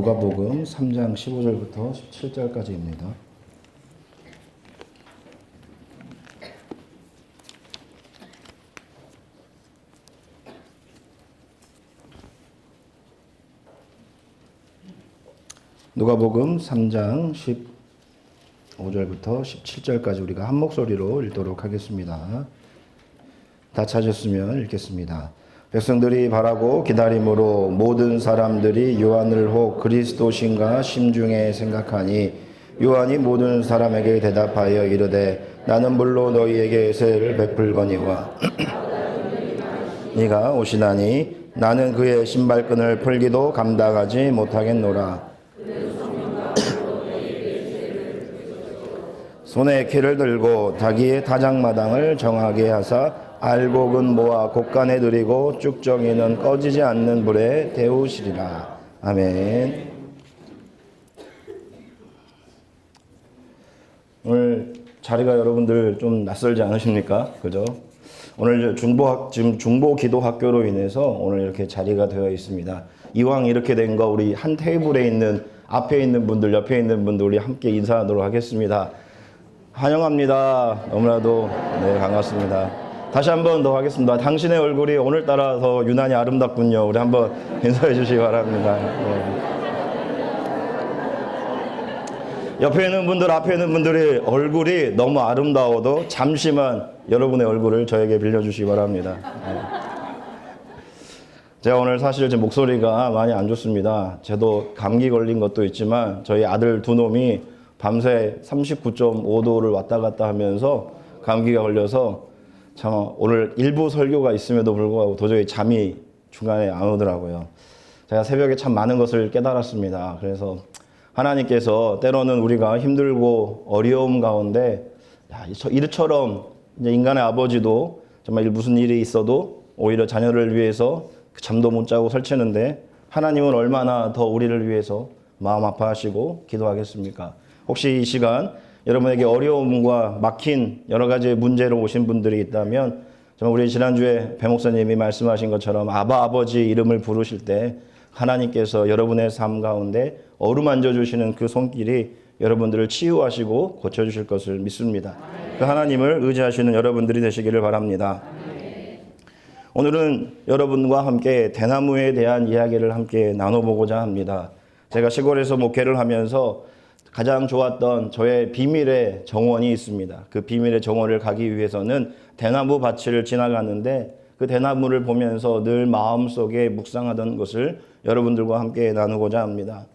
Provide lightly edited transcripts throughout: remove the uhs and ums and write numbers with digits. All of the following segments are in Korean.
누가복음 3장 15절부터 17절까지입니다. 누가복음 3장 15절부터 17절까지 우리가 한 목소리로 읽도록 하겠습니다. 다 찾았으면 읽겠습니다. 백성들이 바라고 기다림으로 모든 사람들이 요한을 혹 그리스도신가 심중에 생각하니 요한이 모든 사람에게 대답하여 이르되 나는 물로 너희에게 세를 베풀거니와 네가 오시나니 나는 그의 신발끈을 풀기도 감당하지 못하겠노라. 손에 키를 들고 자기의 타작마당을 정하게 하사 알곡은 모아 곡간에 들이고 쭉정이는 꺼지지 않는 불에 데우시리라. 아멘. 오늘 자리가 여러분들 좀 낯설지 않으십니까? 그죠? 오늘 지금 중보 기도 학교로 인해서 오늘 이렇게 자리가 되어 있습니다. 이왕 이렇게 된 거 우리 한 테이블에 있는 앞에 있는 분들, 옆에 있는 분들 우리 함께 인사하도록 하겠습니다. 환영합니다. 너무나도 네, 반갑습니다. 다시 한 번 더 하겠습니다. 당신의 얼굴이 오늘따라 더 유난히 아름답군요. 우리 한번 인사해 주시기 바랍니다. 네. 옆에 있는 분들, 앞에 있는 분들이 얼굴이 너무 아름다워도 잠시만 여러분의 얼굴을 저에게 빌려주시기 바랍니다. 네. 제가 오늘 사실 제 목소리가 많이 안 좋습니다. 저도 감기 걸린 것도 있지만 저희 아들 두 놈이 밤새 39.5도를 왔다 갔다 하면서 감기가 걸려서 참 오늘 일부 설교가 있음에도 불구하고 도저히 잠이 중간에 안 오더라고요. 제가 새벽에 참 많은 것을 깨달았습니다. 그래서 하나님께서 때로는 우리가 힘들고 어려움 가운데 이처럼 이제 인간의 아버지도 정말 무슨 일이 있어도 오히려 자녀를 위해서 잠도 못 자고 설치는데 하나님은 얼마나 더 우리를 위해서 마음 아파하시고 기도하겠습니까? 혹시 이 시간 여러분에게 어려움과 막힌 여러 가지 문제로 오신 분들이 있다면 정말 우리 지난주에 배 목사님이 말씀하신 것처럼 아버지 이름을 부르실 때 하나님께서 여러분의 삶 가운데 어루만져 주시는 그 손길이 여러분들을 치유하시고 고쳐주실 것을 믿습니다. 그 하나님을 의지하시는 여러분들이 되시기를 바랍니다. 오늘은 여러분과 함께 대나무에 대한 이야기를 함께 나눠보고자 합니다. 제가 시골에서 목회를 하면서 가장 좋았던 저의 비밀의 정원이 있습니다. 그 비밀의 정원을 가기 위해서는 대나무 밭을 지나갔는데 그 대나무를 보면서 늘 마음속에 묵상하던 것을 여러분들과 함께 나누고자 합니다.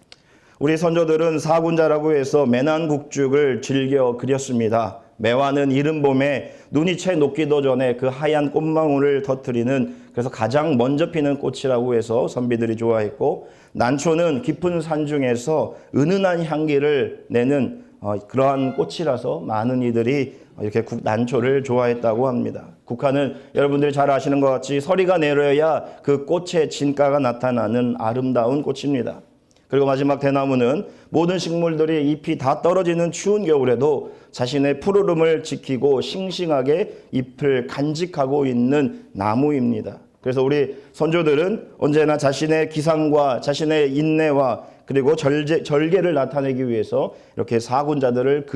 우리 선조들은 사군자라고 해서 매난국죽을 즐겨 그렸습니다. 매화는 이른 봄에 눈이 채 녹기도 전에 그 하얀 꽃망울을 터뜨리는 그래서 가장 먼저 피는 꽃이라고 해서 선비들이 좋아했고 난초는 깊은 산중에서 은은한 향기를 내는 그러한 꽃이라서 많은 이들이 이렇게 난초를 좋아했다고 합니다. 국화는 여러분들이 잘 아시는 것 같이 서리가 내려야 그 꽃의 진가가 나타나는 아름다운 꽃입니다. 그리고 마지막 대나무는 모든 식물들이 잎이 다 떨어지는 추운 겨울에도 자신의 푸르름을 지키고 싱싱하게 잎을 간직하고 있는 나무입니다. 그래서 우리 선조들은 언제나 자신의 기상과 자신의 인내와 그리고 절개를 나타내기 위해서 이렇게 사군자들을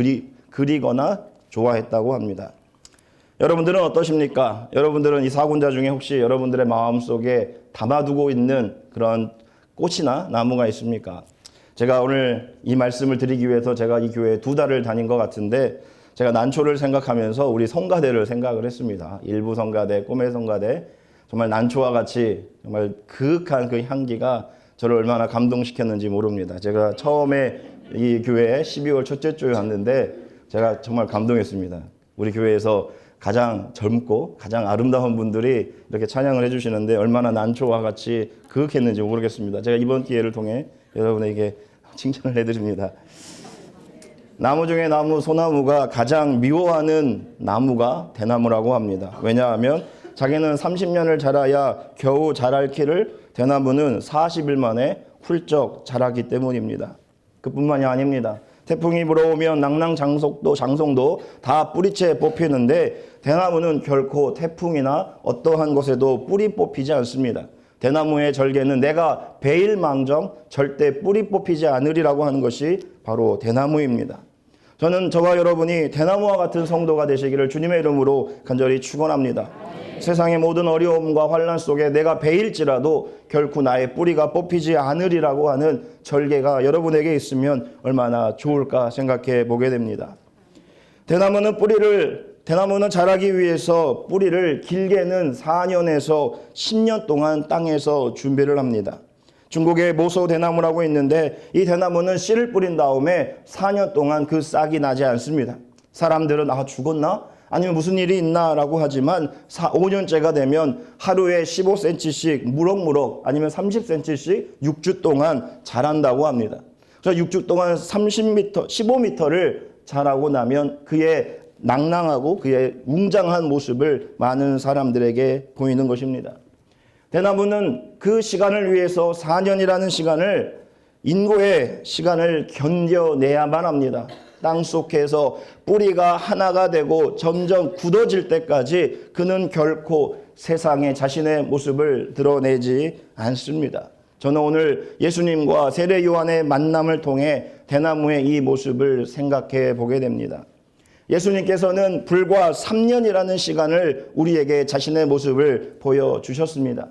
그리거나 좋아했다고 합니다. 여러분들은 어떠십니까? 여러분들은 이 사군자 중에 혹시 여러분들의 마음속에 담아두고 있는 그런 꽃이나 나무가 있습니까? 제가 오늘 이 말씀을 드리기 위해서 제가 이 교회에 2달을 다닌 것 같은데 제가 난초를 생각하면서 우리 성가대를 생각을 했습니다. 일부 성가대, 꿈의 성가대 정말 난초와 같이 정말 그윽한 그 향기가 저를 얼마나 감동시켰는지 모릅니다. 제가 처음에 이 교회에 12월 첫째 주에 왔는데 제가 정말 감동했습니다. 우리 교회에서 가장 젊고 가장 아름다운 분들이 이렇게 찬양을 해주시는데 얼마나 난초와 같이 그윽했는지 모르겠습니다. 제가 이번 기회를 통해 여러분에게 칭찬을 해드립니다. 나무 중에 소나무가 가장 미워하는 나무가 대나무라고 합니다. 왜냐하면 자기는 30년을 자라야 겨우 자랄 키를 대나무는 40일 만에 훌쩍 자라기 때문입니다. 그뿐만이 아닙니다. 태풍이 불어오면 장송도 다 뿌리채 뽑히는데 대나무는 결코 태풍이나 어떠한 것에도 뿌리 뽑히지 않습니다. 대나무의 절개는 내가 베일망정 절대 뿌리 뽑히지 않으리라고 하는 것이 바로 대나무입니다. 저는 저와 여러분이 대나무와 같은 성도가 되시기를 주님의 이름으로 간절히 축원합니다. 세상의 모든 어려움과 환난 속에 내가 베일지라도 결코 나의 뿌리가 뽑히지 않으리라고 하는 절개가 여러분에게 있으면 얼마나 좋을까 생각해 보게 됩니다. 대나무는 자라기 위해서 뿌리를 길게는 4년에서 10년 동안 땅에서 준비를 합니다. 중국에 모소 대나무라고 있는데 이 대나무는 씨를 뿌린 다음에 4년 동안 그 싹이 나지 않습니다. 사람들은 죽었나? 아니면 무슨 일이 있나? 라고 하지만 5년째가 되면 하루에 15cm씩 무럭무럭 아니면 30cm씩 6주 동안 자란다고 합니다. 그래서 6주 동안 30m, 15m를 자라고 나면 그의 낭낭하고 그의 웅장한 모습을 많은 사람들에게 보이는 것입니다. 대나무는 그 시간을 위해서 4년이라는 시간을 인고의 시간을 견뎌내야만 합니다. 땅 속에서 뿌리가 하나가 되고 점점 굳어질 때까지 그는 결코 세상에 자신의 모습을 드러내지 않습니다. 저는 오늘 예수님과 세례 요한의 만남을 통해 대나무의 이 모습을 생각해 보게 됩니다. 예수님께서는 불과 3년이라는 시간을 우리에게 자신의 모습을 보여주셨습니다.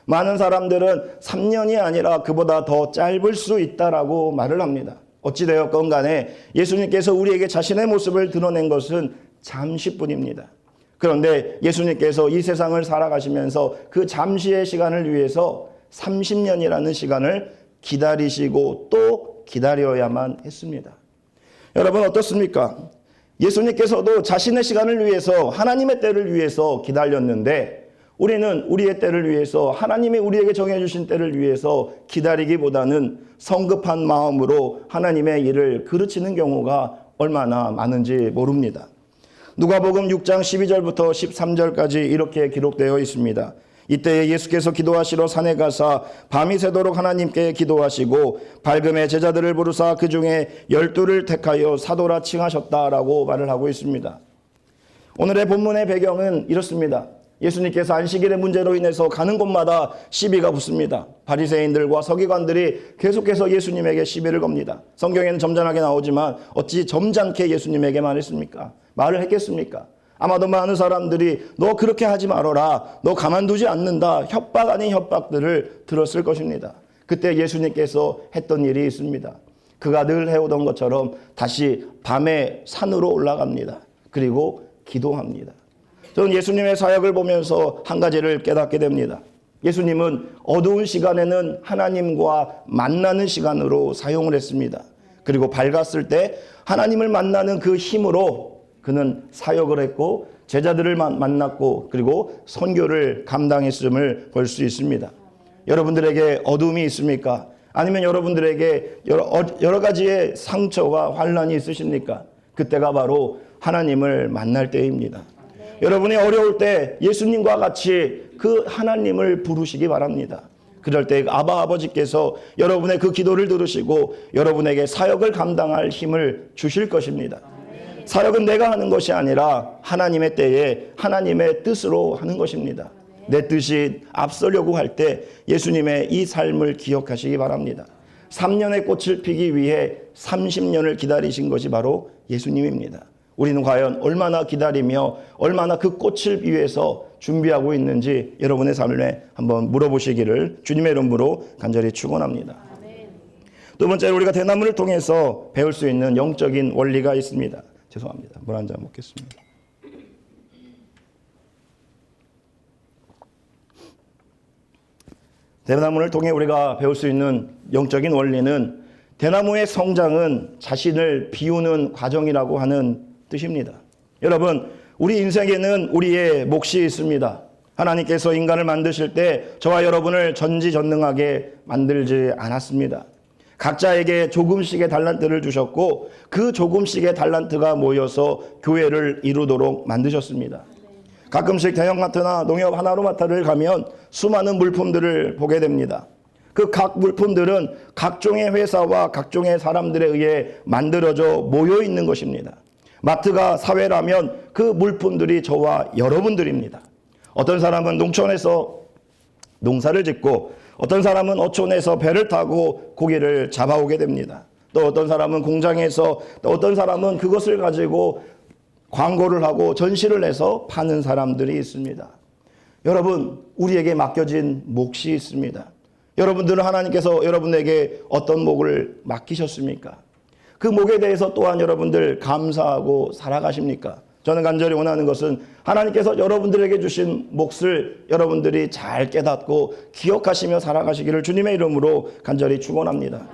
많은 사람들은 3년이 아니라 그보다 더 짧을 수 있다라고 말을 합니다. 어찌되었건 간에 예수님께서 우리에게 자신의 모습을 드러낸 것은 잠시뿐입니다. 그런데 예수님께서 이 세상을 살아가시면서 그 잠시의 시간을 위해서 30년이라는 시간을 기다리시고 또 기다려야만 했습니다. 여러분 어떻습니까? 예수님께서도 자신의 시간을 위해서 하나님의 때를 위해서 기다렸는데 우리는 우리의 때를 위해서 하나님이 우리에게 정해주신 때를 위해서 기다리기보다는 성급한 마음으로 하나님의 일을 그르치는 경우가 얼마나 많은지 모릅니다. 누가복음 6장 12절부터 13절까지 이렇게 기록되어 있습니다. 이때 예수께서 기도하시러 산에 가사 밤이 새도록 하나님께 기도하시고 밝음에 제자들을 부르사 그 중에 12를 택하여 사도라 칭하셨다라고 말을 하고 있습니다. 오늘의 본문의 배경은 이렇습니다. 예수님께서 안식일의 문제로 인해서 가는 곳마다 시비가 붙습니다. 바리새인들과 서기관들이 계속해서 예수님에게 시비를 겁니다. 성경에는 점잖게 나오지만 어찌 점잖게 예수님에게 말했습니까? 말을 했겠습니까? 아마도 많은 사람들이 너 그렇게 하지 말아라, 너 가만두지 않는다, 협박 아닌 협박들을 들었을 것입니다. 그때 예수님께서 했던 일이 있습니다. 그가 늘 해오던 것처럼 다시 밤에 산으로 올라갑니다. 그리고 기도합니다. 저는 예수님의 사역을 보면서 한 가지를 깨닫게 됩니다. 예수님은 어두운 시간에는 하나님과 만나는 시간으로 사용을 했습니다. 그리고 밝았을 때 하나님을 만나는 그 힘으로 그는 사역을 했고 제자들을 만났고 그리고 선교를 감당했음을 볼 수 있습니다. 여러분들에게 어둠이 있습니까? 아니면 여러분들에게 여러 가지의 상처와 환난이 있으십니까? 그때가 바로 하나님을 만날 때입니다. 여러분이 어려울 때 예수님과 같이 그 하나님을 부르시기 바랍니다. 그럴 때 아바 아버지께서 여러분의 그 기도를 들으시고 여러분에게 사역을 감당할 힘을 주실 것입니다. 사역은 내가 하는 것이 아니라 하나님의 때에 하나님의 뜻으로 하는 것입니다. 내 뜻이 앞서려고 할 때 예수님의 이 삶을 기억하시기 바랍니다. 3년의 꽃을 피기 위해 30년을 기다리신 것이 바로 예수님입니다. 우리는 과연 얼마나 기다리며 얼마나 그 꽃을 위해서 준비하고 있는지 여러분의 삶에 한번 물어보시기를 주님의 이름으로 간절히 축원합니다. 두 번째로 우리가 대나무를 통해서 배울 수 있는 영적인 원리가 있습니다. 죄송합니다. 물 한 잔 먹겠습니다. 대나무를 통해 우리가 배울 수 있는 영적인 원리는 대나무의 성장은 자신을 비우는 과정이라고 하는 뜻입니다. 여러분, 우리 인생에는 우리의 몫이 있습니다. 하나님께서 인간을 만드실 때 저와 여러분을 전지전능하게 만들지 않았습니다. 각자에게 조금씩의 달란트를 주셨고 그 조금씩의 달란트가 모여서 교회를 이루도록 만드셨습니다. 가끔씩 대형마트나 농협 하나로마트를 가면 수많은 물품들을 보게 됩니다. 그 각 물품들은 각종의 회사와 각종의 사람들에 의해 만들어져 모여 있는 것입니다. 마트가 사회라면 그 물품들이 저와 여러분들입니다. 어떤 사람은 농촌에서 농사를 짓고, 어떤 사람은 어촌에서 배를 타고 고기를 잡아오게 됩니다. 또 어떤 사람은 공장에서, 또 어떤 사람은 그것을 가지고 광고를 하고 전시를 해서 파는 사람들이 있습니다. 여러분, 우리에게 맡겨진 몫이 있습니다. 여러분들은 하나님께서 여러분에게 어떤 몫을 맡기셨습니까? 그 몫에 대해서 또한 여러분들 감사하고 살아가십니까? 저는 간절히 원하는 것은 하나님께서 여러분들에게 주신 몫을 여러분들이 잘 깨닫고 기억하시며 살아가시기를 주님의 이름으로 간절히 축원합니다.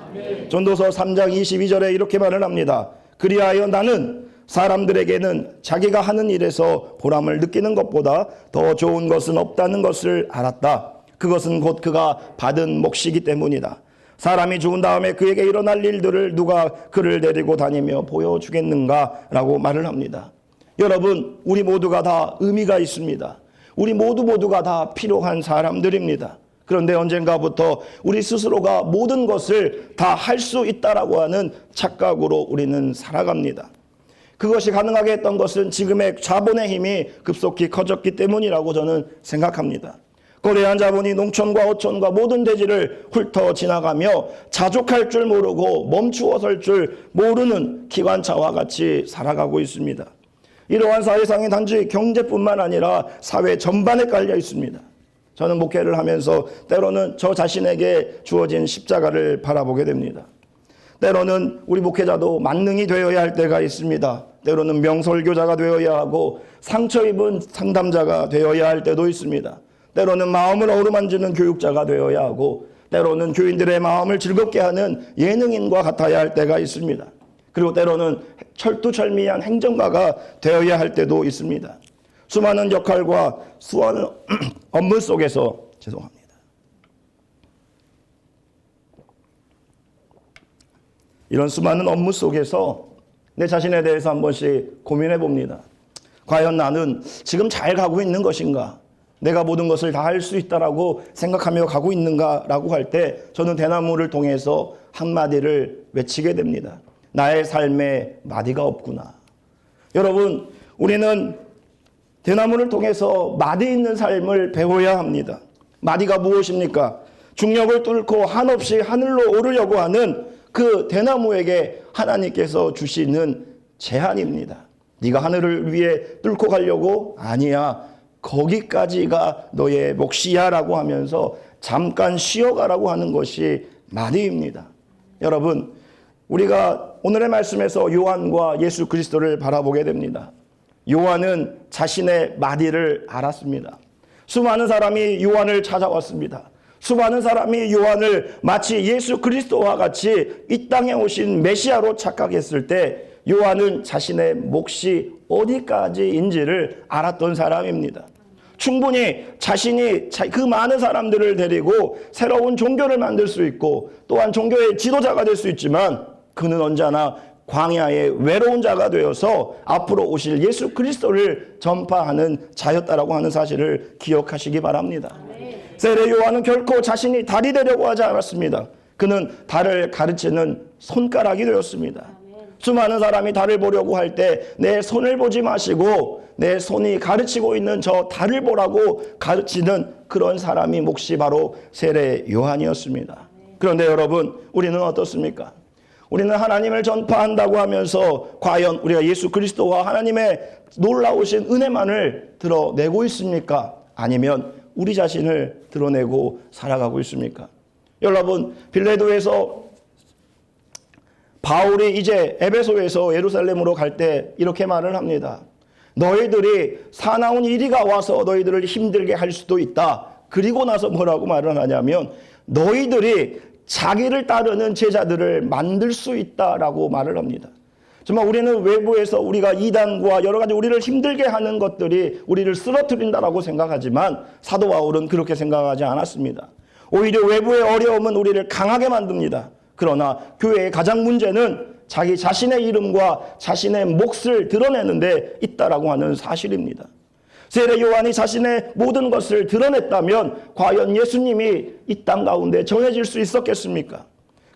전도서 3장 22절에 이렇게 말을 합니다. 그리하여 나는 사람들에게는 자기가 하는 일에서 보람을 느끼는 것보다 더 좋은 것은 없다는 것을 알았다. 그것은 곧 그가 받은 몫이기 때문이다. 사람이 죽은 다음에 그에게 일어날 일들을 누가 그를 데리고 다니며 보여주겠는가? 라고 말을 합니다. 여러분, 우리 모두가 다 의미가 있습니다. 우리 모두가 다 필요한 사람들입니다. 그런데 언젠가부터 우리 스스로가 모든 것을 다 할 수 있다라고 하는 착각으로 우리는 살아갑니다. 그것이 가능하게 했던 것은 지금의 자본의 힘이 급속히 커졌기 때문이라고 저는 생각합니다. 거대한 자본이 농촌과 어촌과 모든 대지를 훑어 지나가며 자족할 줄 모르고 멈추어 설 줄 모르는 기관차와 같이 살아가고 있습니다. 이러한 사회상이 단지 경제뿐만 아니라 사회 전반에 깔려 있습니다. 저는 목회를 하면서 때로는 저 자신에게 주어진 십자가를 바라보게 됩니다. 때로는 우리 목회자도 만능이 되어야 할 때가 있습니다. 때로는 명설교자가 되어야 하고 상처 입은 상담자가 되어야 할 때도 있습니다. 때로는 마음을 어루만지는 교육자가 되어야 하고, 때로는 교인들의 마음을 즐겁게 하는 예능인과 같아야 할 때가 있습니다. 그리고 때로는 철두철미한 행정가가 되어야 할 때도 있습니다. 수많은 역할과 수많은 업무 속에서 이런 수많은 업무 속에서 내 자신에 대해서 한 번씩 고민해 봅니다. 과연 나는 지금 잘 가고 있는 것인가? 내가 모든 것을 다 할 수 있다라고 생각하며 가고 있는가라고 할 때 저는 대나무를 통해서 한마디를 외치게 됩니다. 나의 삶에 마디가 없구나. 여러분, 우리는 대나무를 통해서 마디 있는 삶을 배워야 합니다. 마디가 무엇입니까? 중력을 뚫고 한없이 하늘로 오르려고 하는 그 대나무에게 하나님께서 주시는 제한입니다. 네가 하늘을 위해 뚫고 가려고? 아니야. 거기까지가 너의 몫이야 라고 하면서 잠깐 쉬어가라고 하는 것이 마디입니다. 여러분, 우리가 오늘의 말씀에서 요한과 예수 그리스도를 바라보게 됩니다. 요한은 자신의 마디를 알았습니다. 수많은 사람이 요한을 찾아왔습니다. 수많은 사람이 요한을 마치 예수 그리스도와 같이 이 땅에 오신 메시아로 착각했을 때 요한은 자신의 몫이 어디까지인지를 알았던 사람입니다. 충분히 자신이 그 많은 사람들을 데리고 새로운 종교를 만들 수 있고 또한 종교의 지도자가 될 수 있지만 그는 언제나 광야의 외로운 자가 되어서 앞으로 오실 예수 그리스도를 전파하는 자였다라고 하는 사실을 기억하시기 바랍니다. 세례 요한은 결코 자신이 달이 되려고 하지 않았습니다. 그는 달을 가르치는 손가락이 되었습니다. 수많은 사람이 달을 보려고 할 때 내 손을 보지 마시고 내 손이 가르치고 있는 저 달을 보라고 가르치는 그런 사람이 몫이 바로 세례 요한이었습니다. 그런데 여러분, 우리는 어떻습니까? 우리는 하나님을 전파한다고 하면서 과연 우리가 예수 그리스도와 하나님의 놀라우신 은혜만을 드러내고 있습니까? 아니면 우리 자신을 드러내고 살아가고 있습니까? 여러분, 빌레도에서 바울이 이제 에베소에서 예루살렘으로 갈 때 이렇게 말을 합니다. 너희들이 사나운 이리가 와서 너희들을 힘들게 할 수도 있다. 그리고 나서 뭐라고 말을 하냐면 너희들이 자기를 따르는 제자들을 만들 수 있다라고 말을 합니다. 정말 우리는 외부에서 우리가 이단과 여러 가지 우리를 힘들게 하는 것들이 우리를 쓰러뜨린다라고 생각하지만 사도 바울은 그렇게 생각하지 않았습니다. 오히려 외부의 어려움은 우리를 강하게 만듭니다. 그러나 교회의 가장 문제는 자기 자신의 이름과 자신의 몫을 드러내는 데 있다라고 하는 사실입니다. 세례 요한이 자신의 모든 것을 드러냈다면 과연 예수님이 이 땅 가운데 정해질 수 있었겠습니까?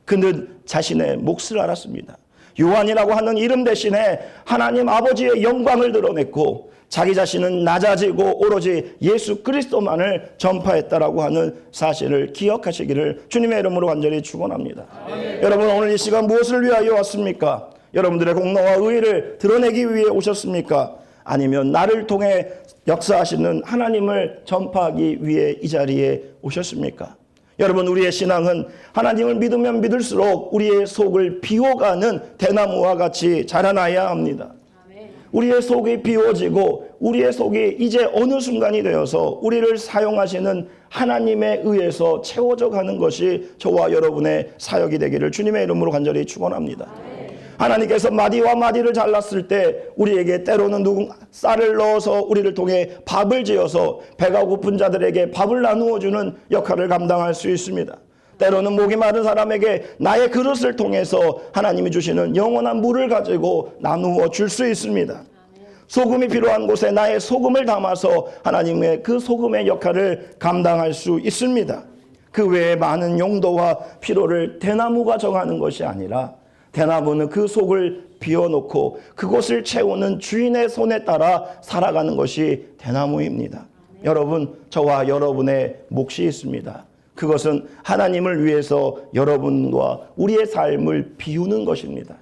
그는 자신의 몫을 알았습니다. 요한이라고 하는 이름 대신에 하나님 아버지의 영광을 드러냈고 자기 자신은 낮아지고 오로지 예수 그리스도만을 전파했다라고 하는 사실을 기억하시기를 주님의 이름으로 간절히 축원합니다. 여러분, 오늘 이 시간 무엇을 위하여 왔습니까? 여러분들의 공로와 의의를 드러내기 위해 오셨습니까? 아니면 나를 통해 역사하시는 하나님을 전파하기 위해 이 자리에 오셨습니까? 여러분, 우리의 신앙은 하나님을 믿으면 믿을수록 우리의 속을 비워가는 대나무와 같이 자라나야 합니다. 우리의 속이 비워지고 우리의 속이 이제 어느 순간이 되어서 우리를 사용하시는 하나님에 의해서 채워져 가는 것이 저와 여러분의 사역이 되기를 주님의 이름으로 간절히 축원합니다. 하나님께서 마디와 마디를 잘랐을 때 우리에게 때로는 쌀을 넣어서 우리를 통해 밥을 지어서 배가 고픈 자들에게 밥을 나누어 주는 역할을 감당할 수 있습니다. 때로는 목이 마른 사람에게 나의 그릇을 통해서 하나님이 주시는 영원한 물을 가지고 나누어 줄 수 있습니다. 소금이 필요한 곳에 나의 소금을 담아서 하나님의 그 소금의 역할을 감당할 수 있습니다. 그 외에 많은 용도와 필요를 대나무가 정하는 것이 아니라 대나무는 그 속을 비워놓고 그곳을 채우는 주인의 손에 따라 살아가는 것이 대나무입니다. 여러분, 저와 여러분의 몫이 있습니다. 그것은 하나님을 위해서 여러분과 우리의 삶을 비우는 것입니다.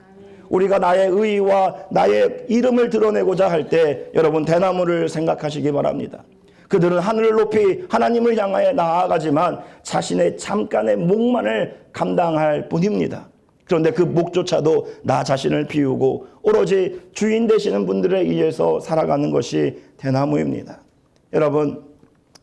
우리가 나의 의의와 나의 이름을 드러내고자 할 때 여러분, 대나무를 생각하시기 바랍니다. 그들은 하늘을 높이 하나님을 향하여 나아가지만 자신의 잠깐의 목만을 감당할 뿐입니다. 그런데 그 목조차도 나 자신을 비우고 오로지 주인 되시는 분들에 의해서 살아가는 것이 대나무입니다. 여러분,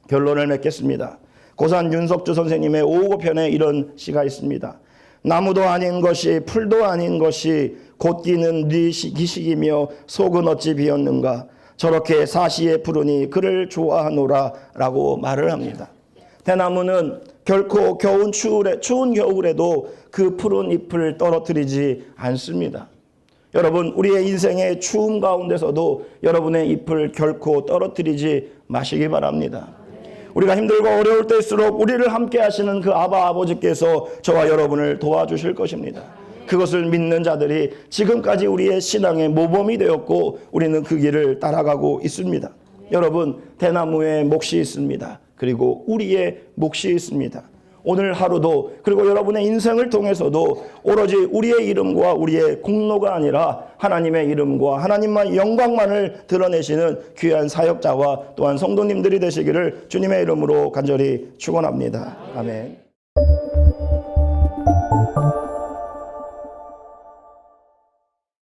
결론을 맺겠습니다. 고산 윤석주 선생님의 559편에 이런 시가 있습니다. 나무도 아닌 것이 풀도 아닌 것이 곧기는 네 기식이며 속은 어찌 비었는가. 저렇게 사시에 푸르니 그를 좋아하노라 라고 말을 합니다. 대나무는 결코 추운 겨울에도 그 푸른 잎을 떨어뜨리지 않습니다. 여러분, 우리의 인생의 추움 가운데서도 여러분의 잎을 결코 떨어뜨리지 마시기 바랍니다. 우리가 힘들고 어려울 때일수록 우리를 함께 하시는 그 아버지께서 저와 여러분을 도와주실 것입니다. 그것을 믿는 자들이 지금까지 우리의 신앙의 모범이 되었고 우리는 그 길을 따라가고 있습니다. 여러분, 대나무의 몫이 있습니다. 그리고 우리의 몫이 있습니다. 오늘 하루도 그리고 여러분의 인생을 통해서도 오로지 우리의 이름과 우리의 공로가 아니라 하나님의 이름과 하나님만 영광만을 드러내시는 귀한 사역자와 또한 성도님들이 되시기를 주님의 이름으로 간절히 축원합니다. 아멘.